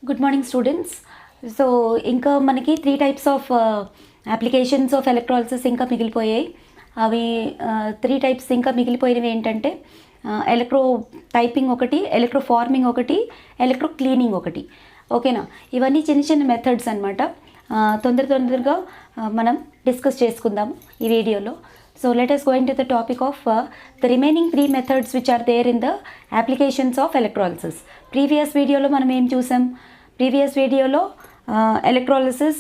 Good morning students. So ఇంకా మనకి 3 types of applications of electrolysis ఇంకా మిగిలిపోయాయి. అవి 3 టైప్స్ ఇంకా మిగిలిపోయినవి ఏంటంటే ఎలక్ట్రో టైపింగ్ ఒకటి, ఎలక్ట్రో ఫార్మింగ్ ఒకటి, ఎలక్ట్రో క్లీనింగ్ ఒకటి. ఓకేనా? ఇవన్నీ చిన్న చిన్న మెథడ్స్ అనమాట. తొందరగా మనం డిస్కస్ చేసుకుందాం ఈ వీడియోలో. So let us go into the topic of the remaining 3 methods which are there in the applications of electrolysis. Previous video lo manam em chusam, previous video lo electrolysis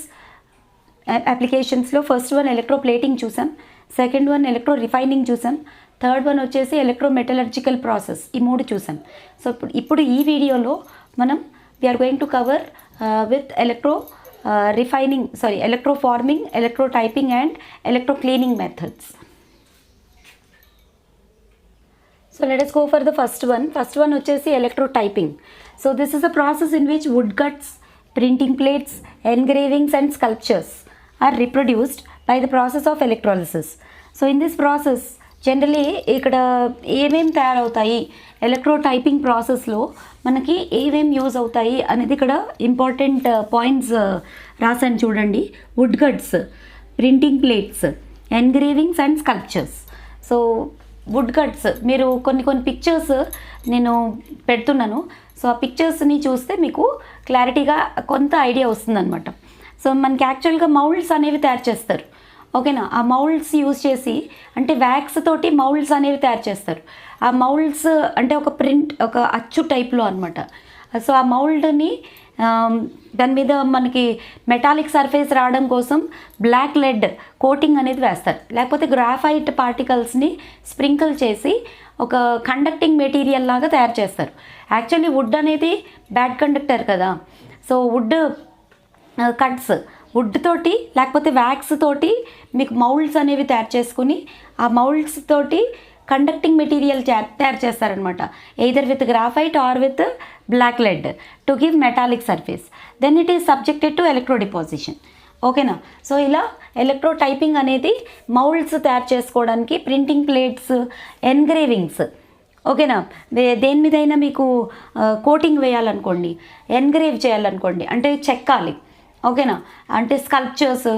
applications lo first one electroplating chusam, second one electro refining chusam, third one vachesi electrometallurgical process ee moodu chusam. So ippudu ee video lo manam we are going to cover with electro forming, electro typing and electro cleaning methods. So let us go for the first one. First one vachesi electro typing. So this is a process in which woodcuts, printing plates, engravings and sculptures are reproduced by the process of electrolysis. So in this process generally ikkada ఏమేం తయారవుతాయి electro typing ప్రాసెస్లో మనకి ఏమేం use అవుతాయి అనేది ఇక్కడ important points రాసాను చూడండి. Woodcuts, printing plates, engravings and sculptures. So woodcuts మీరు కొన్ని పిక్చర్స్ నేను పెడుతున్నాను. సో ఆ పిక్చర్స్ని చూస్తే మీకు క్లారిటీగా కొంత ఐడియా వస్తుందన్నమాట. సో మనకి యాక్చువల్గా మౌల్డ్స్ అనేవి తయారు చేస్తారు. ఓకేనా? ఆ మౌల్డ్స్ యూజ్ చేసి అంటే వ్యాక్స్ తోటి మౌల్డ్స్ అనేవి తయారు చేస్తారు. ఆ మౌల్డ్స్ అంటే ఒక ప్రింట్, ఒక అచ్చు టైప్లో అనమాట. సో ఆ మౌల్డ్ని దాని మీద మనకి మెటాలిక్ సర్ఫేస్ రావడం కోసం బ్లాక్ లెడ్ కోటింగ్ అనేది వేస్తారు, లేకపోతే గ్రాఫైట్ పార్టికల్స్ని స్ప్రింకిల్ చేసి ఒక కండక్టింగ్ మెటీరియల్ లాగా తయారు చేస్తారు. యాక్చువల్లీ వుడ్ అనేది బ్యాడ్ కండక్టర్ కదా. సో వుడ్ కట్స్, వుడ్ తోటి లేకపోతే వ్యాక్స్ తోటి మీకు మౌల్డ్స్ అనేవి తయారు చేసుకుని ఆ మౌల్డ్స్ తోటి కండక్టింగ్ మెటీరియల్ తయారు చేస్తారనమాట. Either with graphite or with black lead to give metallic surface. Then it is subjected to electro deposition. ఓకేనా? సో ఇలా ఎలక్ట్రో టైపింగ్ అనేది మౌల్డ్స్ తయారు చేసుకోవడానికి, ప్రింటింగ్ ప్లేట్స్, ఎన్గ్రేవింగ్స్, ఓకేనా, దేని మీదైనా మీకు కోటింగ్ వేయాలనుకోండి, ఎన్గ్రేవ్ చేయాలనుకోండి అంటే చెక్కాలి. ఓకేనా? అంటే స్కల్ప్చర్స్,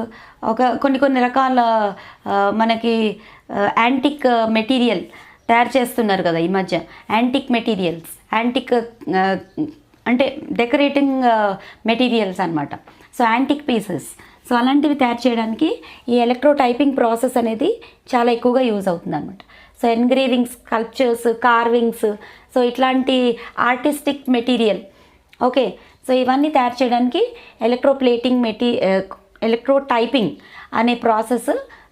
కొన్ని రకాల మనకి యాంటిక్ మెటీరియల్ తయారు చేస్తున్నారు కదా ఈ మధ్య. యాంటిక్ మెటీరియల్స్, యాంటిక్ అంటే డెకరేటింగ్ మెటీరియల్స్ అనమాట. సో యాంటిక్ పీసెస్, సో అలాంటివి తయారు చేయడానికి ఈ ఎలక్ట్రో టైపింగ్ ప్రాసెస్ అనేది చాలా ఎక్కువగా యూజ్ అవుతుంది అనమాట. So engravings, sculptures, carvings, so ఇట్లాంటి ఆర్టిస్టిక్ మెటీరియల్. ఓకే, సో ఇవన్నీ తయారు చేయడానికి ఎలక్ట్రో టైపింగ్ అనే ప్రాసెస్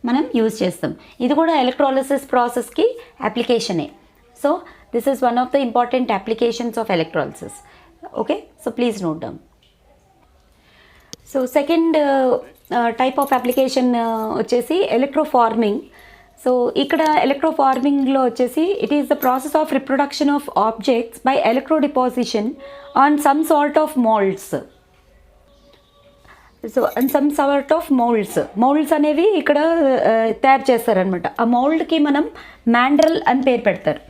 మనం యూజ్ చేస్తాం. ఇది కూడా ఎలక్ట్రాలిసిస్ ప్రాసెస్కి అప్లికేషనే. So this is one of the important applications of electrolysis. Okay, so please note down. So second type of application వచ్చేసి ఎలక్ట్రో ఫార్మింగ్. సో ఇక్కడ ఎలక్ట్రో ఫార్మింగ్లో వచ్చేసి it is the process of reproduction of objects by electrodeposition on some sort of moulds. So and some sort of moulds అనేవి ఇక్కడ తయారు చేస్తారనమాట. ఆ మౌల్డ్కి మనం మ్యాండ్రల్ అని పేరు పెడతారు.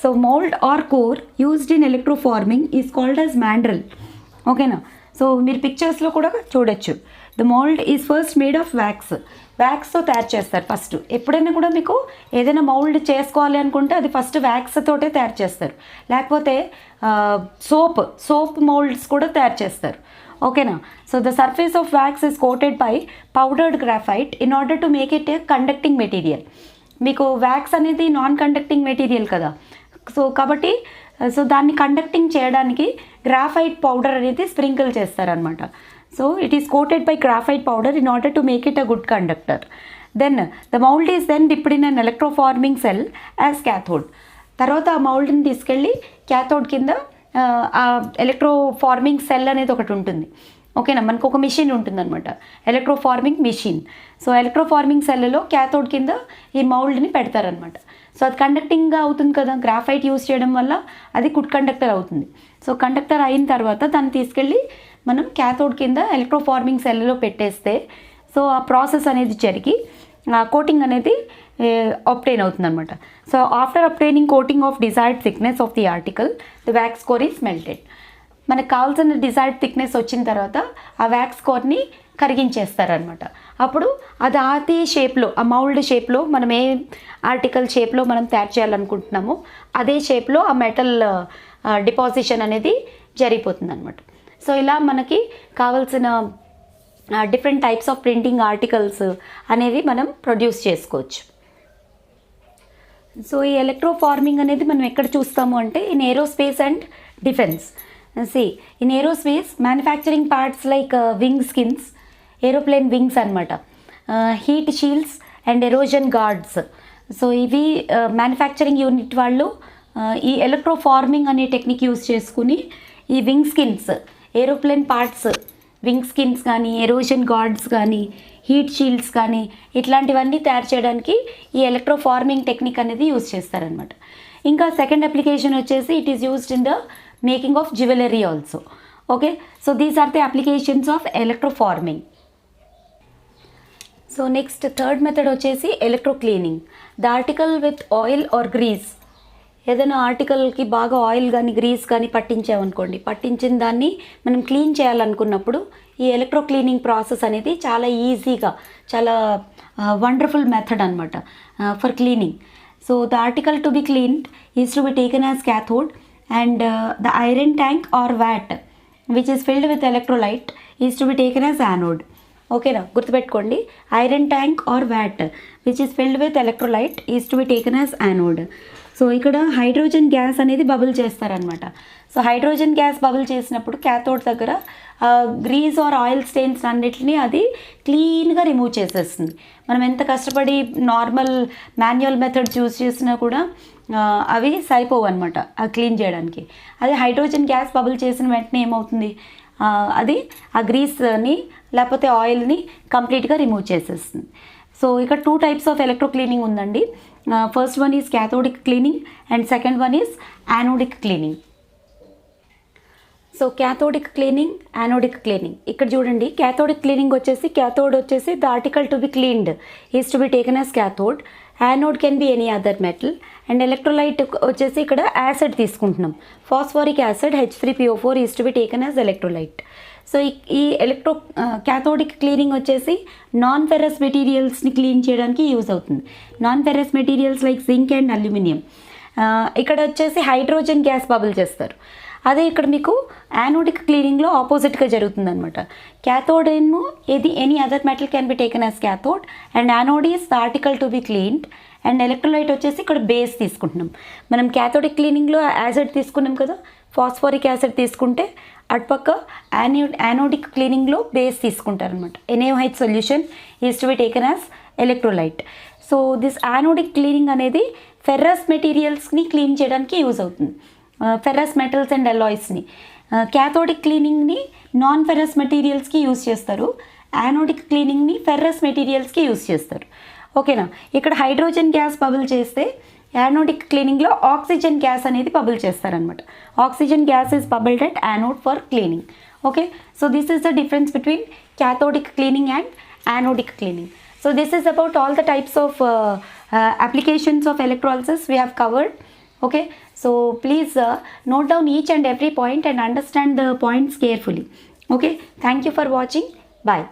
So mould or core used in electroforming is called as mandrel. ఓకేనా? సో మీరు పిక్చర్స్లో కూడా చూడొచ్చు. The mould is first made of వ్యాక్స్తో తయారు చేస్తారు ఫస్ట్. ఎప్పుడైనా కూడా మీకు ఏదైనా మౌల్డ్ చేసుకోవాలి అనుకుంటే అది ఫస్ట్ వ్యాక్స్ తోటే తయారు చేస్తారు, లేకపోతే సోప్ మౌల్డ్స్ కూడా తయారు చేస్తారు. ఓకేనా? So the surface of wax is coated by powdered graphite in order to make it a conducting material. మీకు వ్యాక్స్ అనేది నాన్ కండక్టింగ్ మెటీరియల్ కదా. సో కాబట్టి దాన్ని కండక్టింగ్ చేయడానికి గ్రాఫైట్ పౌడర్ అనేది స్ప్రింకిల్ చేస్తారనమాట. So it is coated by graphite powder in order to make it a good conductor. Then the mould is then dipped in an electro forming cell as cathode. తర్వాత ఆ మౌల్డ్ని తీసుకెళ్ళి cathode కింద ఆ electro forming cell అనేది ఒకటి ఉంటుంది. ఓకేనా? మనకు ఒక మిషన్ ఉంటుందన్నమాట, electro forming machine. So electro forming సెల్లో క్యాథోడ్ కింద ఈ మౌల్డ్ని పెడతారనమాట. సో అది కండక్టింగ్గా అవుతుంది కదా, గ్రాఫైట్ యూజ్ చేయడం వల్ల అది గుడ్ కండక్టర్ అవుతుంది. సో కండక్టర్ అయిన తర్వాత దాన్ని తీసుకెళ్ళి మనం క్యాథోడ్ కింద ఎలక్ట్రో ఫార్మింగ్ సెల్లో పెట్టేస్తే సో ఆ ప్రాసెస్ అనేది జరిగి కోటింగ్ అనేది obtain అవుతుందన్నమాట. So after obtaining coating of desired thickness of the article, the wax core is melted. మనకు కావాల్సిన డిజైర్డ్ థిక్నెస్ వచ్చిన తర్వాత ఆ వ్యాక్స్ కోర్ని కరిగించేస్తారనమాట. అప్పుడు అది అదే షేప్లో, ఆ మౌల్డ్ షేప్లో మనం ఏ ఆర్టికల్ షేప్లో మనం తయారు చేయాలనుకుంటున్నామో అదే షేప్లో ఆ మెటల్ డిపాజిషన్ అనేది జరిగిపోతుంది అనమాట. సో ఇలా మనకి కావాల్సిన different types of printing articles అనేవి మనం ప్రొడ్యూస్ చేసుకోవచ్చు. సో ఈ ఎలక్ట్రో ఫార్మింగ్ అనేది మనం ఎక్కడ చూస్తాము అంటే in aerospace and defence. In aerospace manufacturing parts like wing skins, aeroplane wings అనమాట, heat shields and erosion guards. So ఇవి మ్యానుఫ్యాక్చరింగ్ యూనిట్ వాళ్ళు ఈ ఎలక్ట్రో ఫార్మింగ్ అనే టెక్నిక్ యూస్ చేసుకుని ఈ wing skins, aeroplane parts, wing skins కానీ, erosion guards కానీ, heat shields కానీ ఇట్లాంటివన్నీ తయారు చేయడానికి ఈ ఎలక్ట్రో ఫార్మింగ్ టెక్నిక్ అనేది యూజ్ చేస్తారనమాట. ఇంకా సెకండ్ అప్లికేషన్ వచ్చేసి it is used in the making of jewellery also. Okay, so these are the applications of electroforming. So next third method వచ్చేసి electrocleaning. The article with oil or grease, ఏదైనా ఆర్టికల్కి బాగా oil కానీ grace కానీ పట్టించామనుకోండి, పట్టించిన దాన్ని మనం clean చేయాలనుకున్నప్పుడు ఈ ఎలక్ట్రో క్లీనింగ్ ప్రాసెస్ అనేది చాలా ఈజీగా, చాలా వండర్ఫుల్ మెథడ్ అనమాట for cleaning. So the article to be cleaned is to be taken as cathode and the iron tank or vat which is filled with electrolyte is to be taken as anode. ఓకేనా, గుర్తుపెట్టుకోండి, iron tank or vat which is filled with electrolyte is to be taken as anode. So ఇక్కడ hydrogen gas అనేది bubble చేస్తారనమాట. So hydrogen gas bubble చేసినప్పుడు cathode దగ్గర grace or oil stains అన్నిటిని అది క్లీన్గా రిమూవ్ చేసేస్తుంది. మనం ఎంత కష్టపడి నార్మల్ మాన్యువల్ మెథడ్స్ యూజ్ చేసినా కూడా అవి సరిపోవు అనమాట అది క్లీన్ చేయడానికి. అదే హైడ్రోజన్ గ్యాస్ బబుల్ చేసిన వెంటనే ఏమవుతుంది, అది ఆ గ్రీస్ని లేకపోతే ఆయిల్ని కంప్లీట్గా రిమూవ్ చేసేస్తుంది. సో ఇక్కడ 2 types ఆఫ్ ఎలక్ట్రో క్లీనింగ్ ఉందండి. First one is cathodic cleaning and second one is anodic cleaning. So cathodic cleaning, anodic cleaning. ఇక్కడ చూడండి, క్యాథోడిక్ క్లీనింగ్ వచ్చేసి క్యాథోడ్ వచ్చేసి the article to be cleaned is to be taken as cathode, anode can be any other metal and electrolyte వచ్చేసి ఇక్కడ acid తీసుకుంటున్నాం, phosphoric acid H3PO4 is to be taken as electrolyte. So ఈ electro cathodic cleaning వచ్చేసి non ferrous మెటీరియల్స్ని clean చేయడానికి use అవుతుంది. Non ferrous materials like zinc and aluminium. ఇక్కడ వచ్చేసి hydrogen gas bubble చేస్తారు. అదే ఇక్కడ మీకు యానోడిక్ క్లీనింగ్లో ఆపోజిట్గా జరుగుతుంది అనమాట. క్యాథోడ్ ఏమో any other metal can be taken as cathode and anode is the article to be cleaned and electrolyte వచ్చేసి ఇక్కడ బేస్ తీసుకుంటున్నాం. మనం క్యాథోడిక్ క్లీనింగ్లో యాసిడ్ తీసుకున్నాం కదా, ఫాస్ఫోరిక్ యాసిడ్ తీసుకుంటే అటుపక్క యానోడిక్ క్లీనింగ్లో బేస్ తీసుకుంటారనమాట. NaOH solution is to be taken as electrolyte. So this anodic cleaning అనేది ఫెర్రస్ మెటీరియల్స్ని క్లీన్ చేయడానికి యూజ్ అవుతుంది, ఫెర్రస్ మెటల్స్ అండ్ అలాయ్స్ని. క్యాథోడిక్ క్లీనింగ్ని నాన్ ఫెర్రస్ మెటీరియల్స్కి యూజ్ చేస్తారు, యానోడిక్ క్లీనింగ్ని ఫెర్రస్ మెటీరియల్స్కి యూజ్ చేస్తారు. ఓకేనా, ఇక్కడ హైడ్రోజన్ గ్యాస్ బబుల్ చేస్తే యానోడిక్ క్లీనింగ్లో ఆక్సిజన్ గ్యాస్ అనేది బబుల్ చేస్తారనమాట. Oxygen gas is bubbled at anode for cleaning. Okay, so this is the difference between cathodic cleaning and anodic cleaning. So this is about all the types of applications of electrolysis we have covered. Okay, so please note down each and every point and understand the points carefully. Okay, thank you for watching. Bye.